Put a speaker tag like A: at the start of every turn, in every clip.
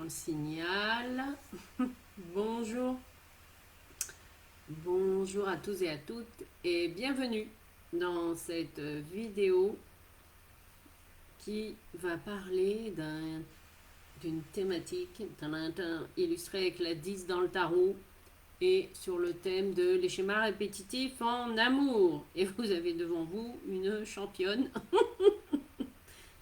A: le signal. Bonjour, bonjour à tous et à toutes et bienvenue dans cette vidéo qui va parler d'une thématique illustrée avec la 10 dans le tarot et sur le thème de les schémas répétitifs en amour. Et vous avez devant vous une championne.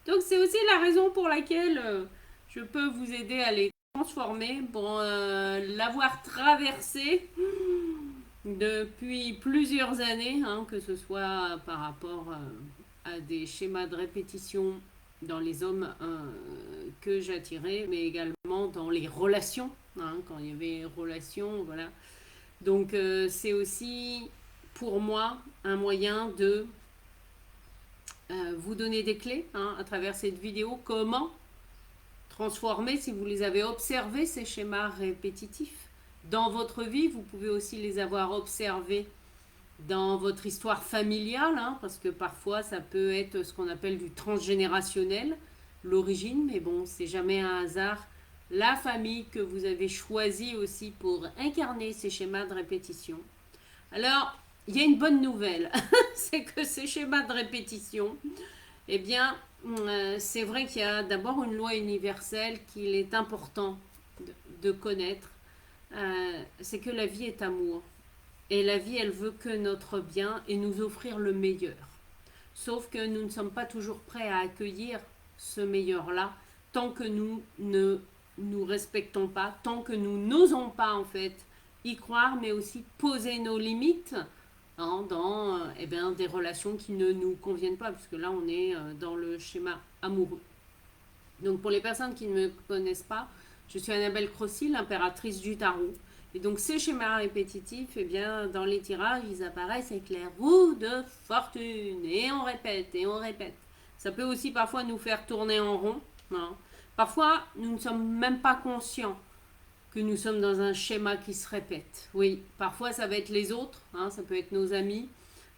A: Donc c'est aussi la raison pour laquelle je peux vous aider à les transformer pour l'avoir traversé depuis plusieurs années, hein, que ce soit par rapport à des schémas de répétition dans les hommes que j'attirais, mais également dans les relations, hein, quand il y avait relations, voilà. Donc c'est aussi pour moi un moyen de vous donner des clés, hein, à travers cette vidéo, comment transformer, si vous les avez observés, ces schémas répétitifs dans votre vie. Vous pouvez aussi les avoir observés dans votre histoire familiale, hein, parce que parfois ça peut être ce qu'on appelle du transgénérationnel, l'origine, mais bon, c'est jamais un hasard. La famille que vous avez choisie aussi pour incarner ces schémas de répétition. Alors, il y a une bonne nouvelle, c'est que ces schémas de répétition, eh bien, c'est vrai qu'il y a d'abord une loi universelle qu'il est important de connaître. C'est que la vie est amour. Et la vie, elle veut que notre bien et nous offrir le meilleur. Sauf que nous ne sommes pas toujours prêts à accueillir ce meilleur-là tant que nous ne nous respectons pas, tant que nous n'osons pas en fait y croire, mais aussi poser nos limites, hein, dans des relations qui ne nous conviennent pas, puisque là on est dans le schéma amoureux. Donc pour les personnes qui ne me connaissent pas, je suis Annabelle Crossy, l'impératrice du tarot. Et donc ces schémas répétitifs, eh bien, dans les tirages, ils apparaissent avec les roues de fortune. Et on répète, et on répète. Ça peut aussi parfois nous faire tourner en rond, hein. Parfois, nous ne sommes même pas conscients que nous sommes dans un schéma qui se répète. Oui, parfois ça va être les autres, hein, ça peut être nos amis,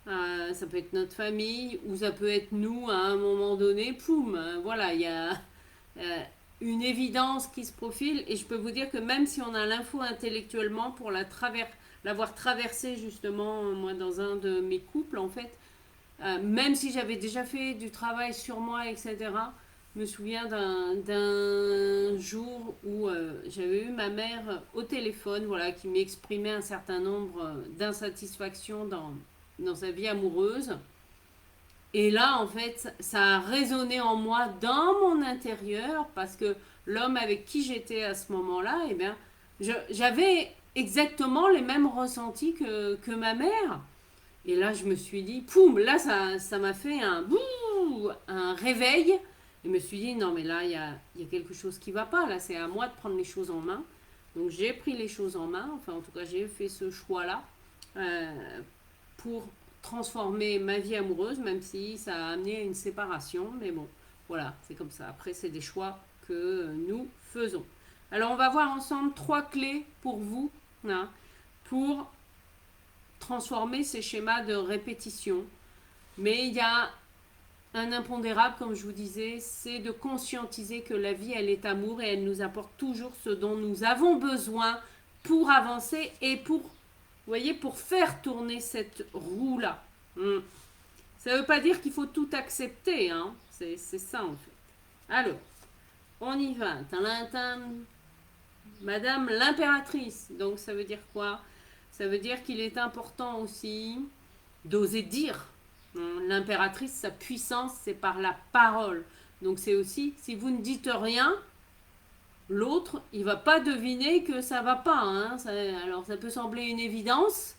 A: ça peut être notre famille, ou ça peut être nous à un moment donné. Poum, voilà, il y a une évidence qui se profile, et je peux vous dire que même si on a l'info intellectuellement pour l'avoir traversé justement, moi dans un de mes couples en fait, même si j'avais déjà fait du travail sur moi, etc., je me souviens d'un jour où j'avais eu ma mère au téléphone, voilà, qui m'exprimait un certain nombre d'insatisfactions dans sa vie amoureuse. Et là, en fait, ça a résonné en moi dans mon intérieur parce que l'homme avec qui j'étais à ce moment-là, eh bien, j'avais exactement les mêmes ressentis que ma mère. Et là, je me suis dit, poum, là, ça m'a fait un réveil. Et je me suis dit, non, mais là, il y a quelque chose qui ne va pas. Là, c'est à moi de prendre les choses en main. Donc, j'ai pris les choses en main. Enfin, en tout cas, j'ai fait ce choix-là pour transformer ma vie amoureuse, même si ça a amené à une séparation. Mais bon, voilà, c'est comme ça. Après, c'est des choix que nous faisons. Alors, on va voir ensemble 3 clés pour vous, hein, pour transformer ces schémas de répétition. Mais il y a un impondérable, comme je vous disais, c'est de conscientiser que la vie, elle est amour et elle nous apporte toujours ce dont nous avons besoin pour avancer et pour, vous voyez, pour faire tourner cette roue-là. Ça ne veut pas dire qu'il faut tout accepter, hein. C'est ça en fait. Alors, on y va. Madame l'impératrice. Donc ça veut dire quoi? Ça veut dire qu'il est important aussi d'oser dire. L'impératrice, sa puissance, c'est par la parole. Donc c'est aussi, si vous ne dites rien, l'autre, il va pas deviner que ça va pas, hein. Alors ça peut sembler une évidence,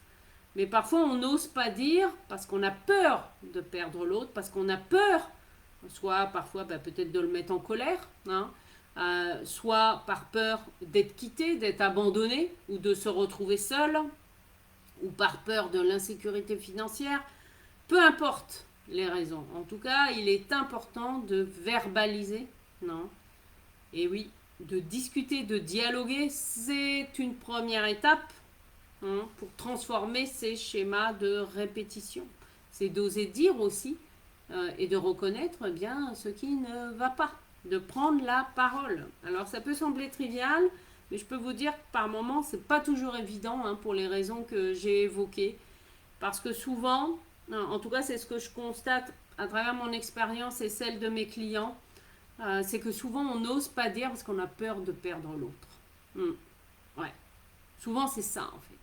A: mais parfois on n'ose pas dire parce qu'on a peur de perdre l'autre, parce qu'on a peur, soit parfois peut-être de le mettre en colère, hein, soit par peur d'être quitté, d'être abandonné ou de se retrouver seul, ou par peur de l'insécurité financière. Peu importe les raisons. En tout cas, il est important de verbaliser, non? Et oui, de discuter, de dialoguer, c'est une première étape, hein, pour transformer ces schémas de répétition. C'est d'oser dire aussi et de reconnaître bien ce qui ne va pas. de prendre la parole. Alors ça peut sembler trivial, mais je peux vous dire que par moments, c'est pas toujours évident hein, pour les raisons que j'ai évoquées. Parce que souvent, en tout cas c'est ce que je constate à travers mon expérience et celle de mes clients, c'est que souvent on n'ose pas dire parce qu'on a peur de perdre l'autre. Ouais, souvent c'est ça en fait.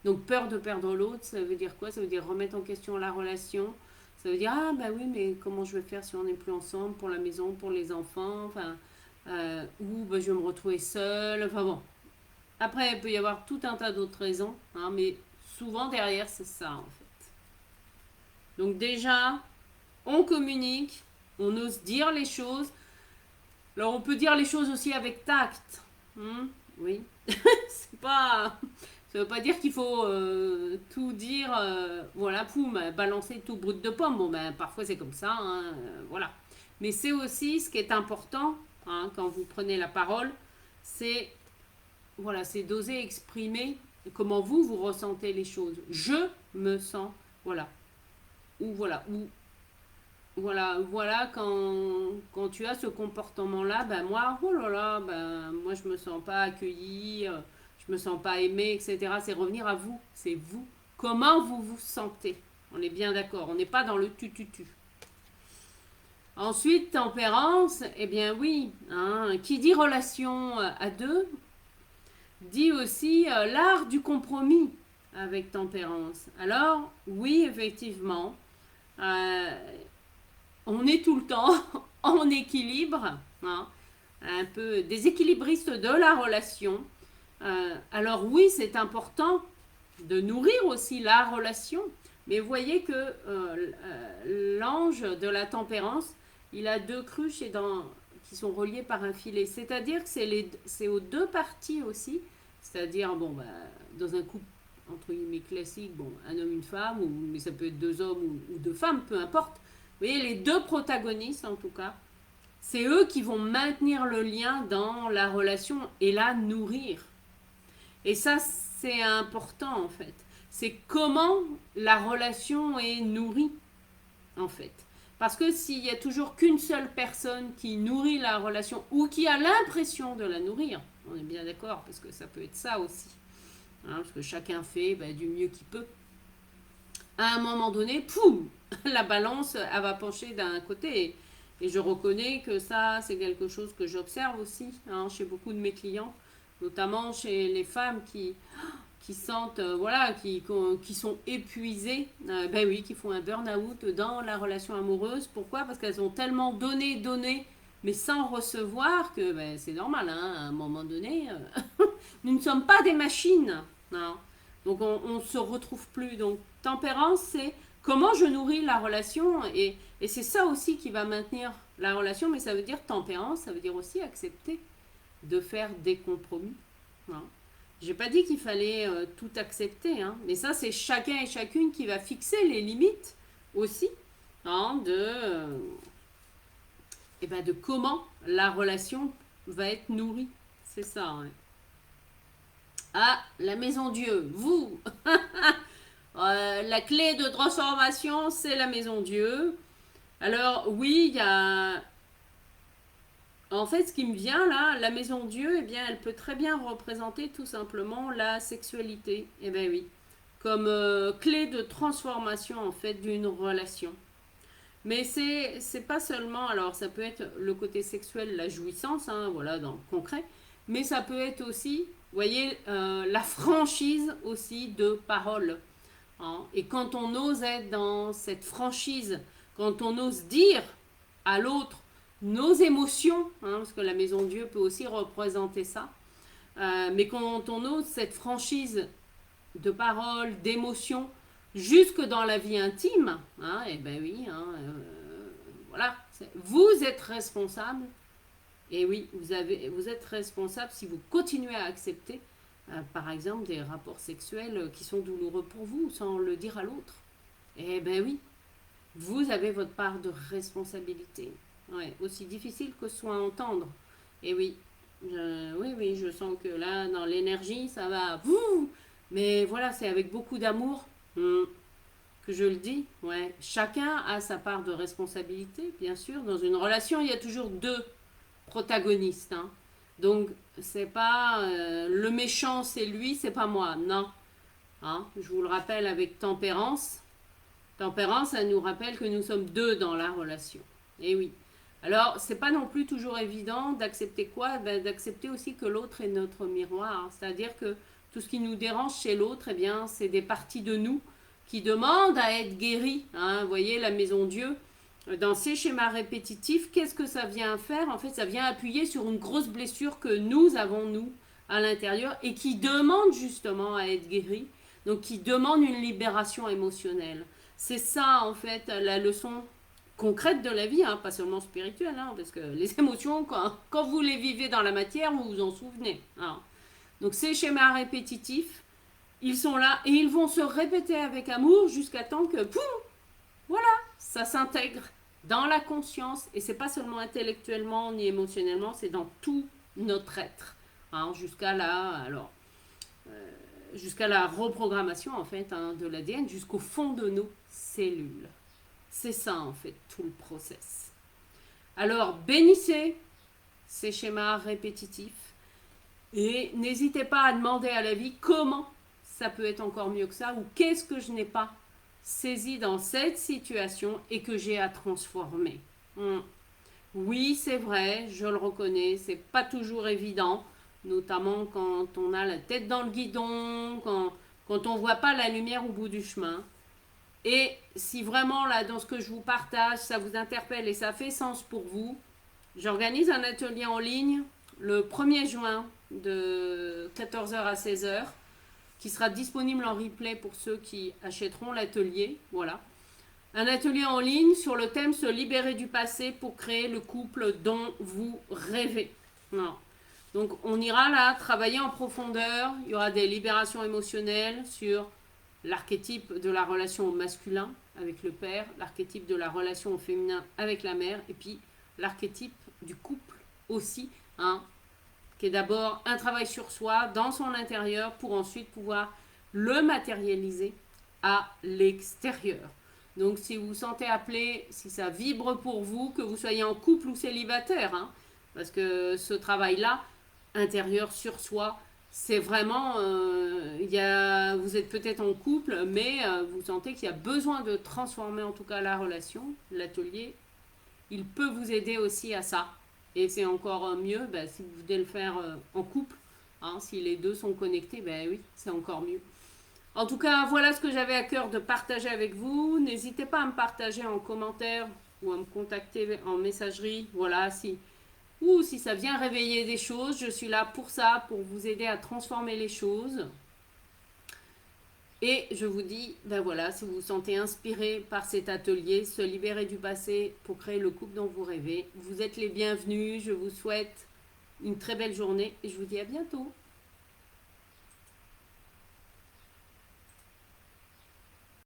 A: Donc peur de perdre l'autre, ça veut dire quoi? Ça veut dire remettre en question la relation. Ça veut dire ah bah oui mais comment je vais faire si on n'est plus ensemble pour la maison, pour les enfants, enfin ou bah, je vais me retrouver seule. Enfin bon. Après il peut y avoir tout un tas d'autres raisons, hein, mais souvent derrière c'est ça en fait. Donc déjà on communique, on ose dire les choses. Alors on peut dire les choses aussi avec tact. Oui. C'est pas. Ça veut pas dire qu'il faut tout dire, voilà, poum, balancer tout brut de pomme. Bon, ben, parfois c'est comme ça, hein, voilà. Mais c'est aussi ce qui est important hein, quand vous prenez la parole, c'est voilà, c'est d'oser exprimer comment vous ressentez les choses. Je me sens, voilà, ou voilà, quand tu as ce comportement-là, ben moi, oh là là, ben moi je me sens pas accueillie, je me sens pas aimée, etc. C'est revenir à vous, c'est vous. Comment vous vous sentez? On est bien d'accord, on n'est pas dans le tu. Ensuite, tempérance, eh bien oui, hein, qui dit relation à deux, dit aussi l'art du compromis avec tempérance. Alors, oui, effectivement, euh, on est tout le temps en équilibre, hein, un peu déséquilibriste de la relation. Alors oui, c'est important de nourrir aussi la relation, mais vous voyez que l'ange de la tempérance, il a deux cruches qui sont reliées par un filet. C'est-à-dire que c'est aux deux parties aussi. C'est-à-dire, bon, bah, dans un couple entre guillemets classique, bon, un homme, une femme, mais ça peut être deux hommes ou deux femmes, peu importe. Vous voyez, les deux protagonistes, en tout cas, c'est eux qui vont maintenir le lien dans la relation et la nourrir. Et ça, c'est important, en fait. C'est comment la relation est nourrie, en fait. Parce que s'il y a toujours qu'une seule personne qui nourrit la relation ou qui a l'impression de la nourrir, on est bien d'accord, parce que ça peut être ça aussi. Hein, parce que chacun fait du mieux qu'il peut. À un moment donné, poum, la balance, elle va pencher d'un côté. Et je reconnais que ça, c'est quelque chose que j'observe aussi hein, chez beaucoup de mes clients, notamment chez les femmes qui sentent, voilà, qui sont épuisées, ben oui, qui font un burn-out dans la relation amoureuse. Pourquoi? Parce qu'elles ont tellement donné, mais sans recevoir que ben, c'est normal, hein, à un moment donné, nous ne sommes pas des machines. Hein. Donc on ne se retrouve plus. Donc tempérance, c'est comment je nourris la relation et c'est ça aussi qui va maintenir la relation, mais ça veut dire tempérance, ça veut dire aussi accepter de faire des compromis. Hein. J'ai pas dit qu'il fallait tout accepter, hein, mais ça c'est chacun et chacune qui va fixer les limites aussi hein, de comment la relation va être nourrie. C'est ça. Hein. Ah, la maison Dieu, vous la clé de transformation, c'est la maison Dieu. Alors oui, il y a... En fait, ce qui me vient là, la maison Dieu, eh bien, elle peut très bien représenter tout simplement la sexualité. Eh bien oui, comme clé de transformation en fait d'une relation. Mais c'est pas seulement, alors ça peut être le côté sexuel, la jouissance, hein, voilà, dans le concret, mais ça peut être aussi, vous voyez, la franchise aussi de parole. Hein. Et quand on ose être dans cette franchise, quand on ose dire à l'autre nos émotions, hein, parce que la maison Dieu peut aussi représenter ça, mais quand on ose cette franchise de parole, d'émotion, jusque dans la vie intime, hein, et ben oui, hein, voilà, vous êtes responsable, et oui, vous êtes responsable si vous continuez à accepter par exemple des rapports sexuels qui sont douloureux pour vous sans le dire à l'autre. Eh ben oui, vous avez votre part de responsabilité. Ouais, aussi difficile que ce soit à entendre. Et oui, oui, je sens que là, dans l'énergie, ça va. Mais voilà, c'est avec beaucoup d'amour que je le dis. Ouais, chacun a sa part de responsabilité, bien sûr. Dans une relation, il y a toujours deux. protagoniste, hein. Donc, c'est pas le méchant, c'est lui, c'est pas moi. Non. Hein, je vous le rappelle avec tempérance. Tempérance, ça nous rappelle que nous sommes deux dans la relation. Et oui. Alors, c'est pas non plus toujours évident d'accepter quoi? Ben, d'accepter aussi que l'autre est notre miroir. C'est-à-dire que tout ce qui nous dérange chez l'autre, eh bien, c'est des parties de nous qui demandent à être guéries. Hein. Vous voyez, la maison Dieu, dans ces schémas répétitifs, qu'est-ce que ça vient faire? En fait, ça vient appuyer sur une grosse blessure que nous avons, nous, à l'intérieur, et qui demande justement à être guérie. Donc, qui demande une libération émotionnelle. C'est ça, en fait, la leçon concrète de la vie, hein, pas seulement spirituelle, hein, parce que les émotions, quand vous les vivez dans la matière, vous vous en souvenez. Hein. Donc ces schémas répétitifs, ils sont là et ils vont se répéter avec amour jusqu'à temps que, poum, voilà, ça s'intègre dans la conscience et c'est pas seulement intellectuellement ni émotionnellement, c'est dans tout notre être. Hein, jusqu'à la reprogrammation en fait hein, de l'ADN, jusqu'au fond de nos cellules. C'est ça en fait tout le process. Alors bénissez ces schémas répétitifs et n'hésitez pas à demander à la vie comment ça peut être encore mieux que ça ou qu'est-ce que je n'ai pas saisi dans cette situation et que j'ai à transformer. Oui, c'est vrai, je le reconnais, c'est pas toujours évident, notamment quand on a la tête dans le guidon, quand on voit pas la lumière au bout du chemin. Et si vraiment, là, dans ce que je vous partage, ça vous interpelle et ça fait sens pour vous, j'organise un atelier en ligne le 1er juin de 14 heures à 16 heures qui sera disponible en replay pour ceux qui achèteront l'atelier. Voilà. Un atelier en ligne sur le thème se libérer du passé pour créer le couple dont vous rêvez. Non. Donc on ira là travailler en profondeur. Il y aura des libérations émotionnelles sur l'archétype de la relation au masculin avec le père, l'archétype de la relation au féminin avec la mère, et puis l'archétype du couple aussi, hein, qui est d'abord un travail sur soi, dans son intérieur, pour ensuite pouvoir le matérialiser à l'extérieur. Donc si vous vous sentez appelé, si ça vibre pour vous, que vous soyez en couple ou célibataire, hein, parce que ce travail-là, intérieur sur soi, c'est vraiment, vous êtes peut-être en couple, mais vous sentez qu'il y a besoin de transformer en tout cas la relation. L'atelier, il peut vous aider aussi à ça. Et c'est encore mieux si vous voulez le faire en couple. Hein, si les deux sont connectés, oui, c'est encore mieux. En tout cas, voilà ce que j'avais à cœur de partager avec vous. N'hésitez pas à me partager en commentaire ou à me contacter en messagerie. Voilà, si ça vient réveiller des choses, je suis là pour ça, pour vous aider à transformer les choses. Et je vous dis, voilà, si vous vous sentez inspiré par cet atelier, se libérer du passé pour créer le couple dont vous rêvez, vous êtes les bienvenus. Je vous souhaite une très belle journée et je vous dis à bientôt.